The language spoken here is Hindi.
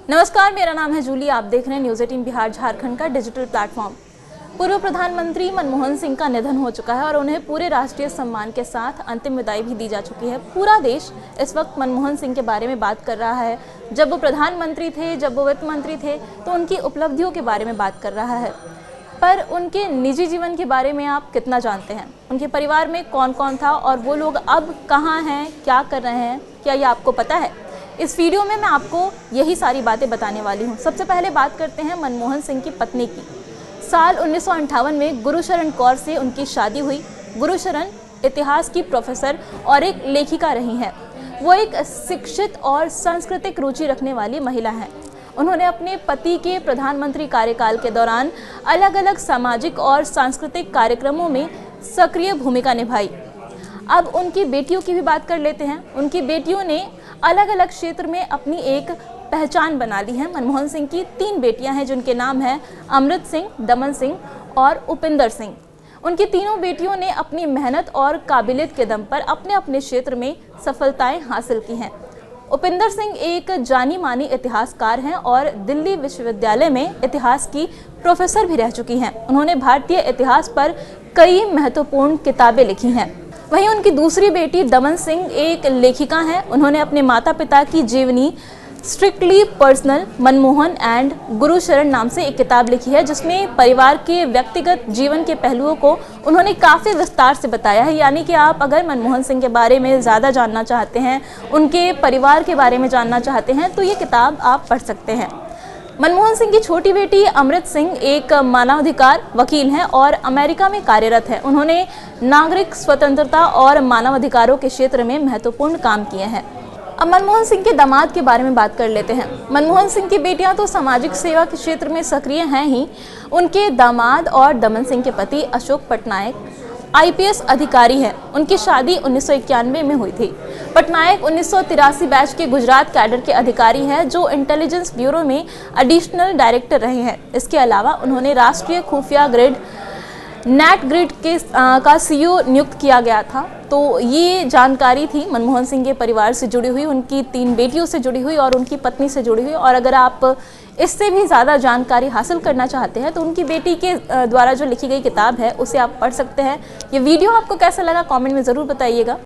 नमस्कार, मेरा नाम है जूली। आप देख रहे हैं न्यूज़ 18 बिहार झारखंड का डिजिटल प्लेटफॉर्म। पूर्व प्रधानमंत्री मनमोहन सिंह का निधन हो चुका है और उन्हें पूरे राष्ट्रीय सम्मान के साथ अंतिम विदाई भी दी जा चुकी है। पूरा देश इस वक्त मनमोहन सिंह के बारे में बात कर रहा है। जब वो प्रधानमंत्री थे, जब वो वित्त मंत्री थे, तो उनकी उपलब्धियों के बारे में बात कर रहा है। पर उनके निजी जीवन के बारे में आप कितना जानते हैं? उनके परिवार में कौन कौन था और वो लोग अब कहाँ हैं, क्या कर रहे हैं, क्या ये आपको पता है? इस वीडियो में मैं आपको यही सारी बातें बताने वाली हूँ। सबसे पहले बात करते हैं मनमोहन सिंह की पत्नी की। साल 1958 में गुरुशरण कौर से उनकी शादी हुई। गुरुशरण इतिहास की प्रोफेसर और एक लेखिका रही हैं। वो एक शिक्षित और सांस्कृतिक रुचि रखने वाली महिला हैं। उन्होंने अपने पति के प्रधानमंत्री कार्यकाल के दौरान अलग अलग सामाजिक और सांस्कृतिक कार्यक्रमों में सक्रिय भूमिका निभाई। अब उनकी बेटियों की भी बात कर लेते हैं। उनकी बेटियों ने अलग अलग क्षेत्र में अपनी एक पहचान बना ली है। मनमोहन सिंह की 3 बेटियां हैं जिनके नाम हैं अमृत सिंह, दमन सिंह और उपिंदर सिंह। उनकी तीनों बेटियों ने अपनी मेहनत और काबिलियत के दम पर अपने अपने क्षेत्र में सफलताएं हासिल की हैं। उपिंदर सिंह एक जानी मानी इतिहासकार हैं और दिल्ली विश्वविद्यालय में इतिहास की प्रोफेसर भी रह चुकी हैं। उन्होंने भारतीय इतिहास पर कई महत्वपूर्ण किताबें लिखी हैं। वहीं उनकी दूसरी बेटी दमन सिंह एक लेखिका हैं। उन्होंने अपने माता पिता की जीवनी strictly personal Manmohan and Gursharan नाम से एक किताब लिखी है, जिसमें परिवार के व्यक्तिगत जीवन के पहलुओं को उन्होंने काफ़ी विस्तार से बताया है। यानी कि आप अगर मनमोहन सिंह के बारे में ज़्यादा जानना चाहते हैं, उनके परिवार के बारे में जानना चाहते हैं, तो ये किताब आप पढ़ सकते हैं। मनमोहन सिंह की छोटी बेटी अमृत सिंह एक मानवाधिकार वकील हैं और अमेरिका में कार्यरत है। उन्होंने नागरिक स्वतंत्रता और मानवाधिकारों के क्षेत्र में महत्वपूर्ण काम किए हैं। अब मनमोहन सिंह के दामाद के बारे में बात कर लेते हैं। मनमोहन सिंह की बेटियां तो सामाजिक सेवा के क्षेत्र में सक्रिय हैं ही। उनके दामाद और दमन सिंह के पति अशोक पटनायक IPS अधिकारी हैं। उनकी शादी 1991 में हुई थी। पटनायक 1983 बैच के गुजरात कैडर के अधिकारी हैं, जो इंटेलिजेंस ब्यूरो में एडिशनल डायरेक्टर रहे हैं। इसके अलावा उन्होंने राष्ट्रीय खुफिया ग्रिड नेट ग्रिड के का CEO नियुक्त किया गया था। तो ये जानकारी थी मनमोहन सिंह के परिवार से जुड़ी हुई, उनकी 3 बेटियों से जुड़ी हुई और उनकी पत्नी से जुड़ी हुई। और अगर आप इससे भी ज़्यादा जानकारी हासिल करना चाहते हैं तो उनकी बेटी के द्वारा जो लिखी गई किताब है उसे आप पढ़ सकते हैं। ये वीडियो आपको कैसा लगा कमेंट में ज़रूर बताइएगा।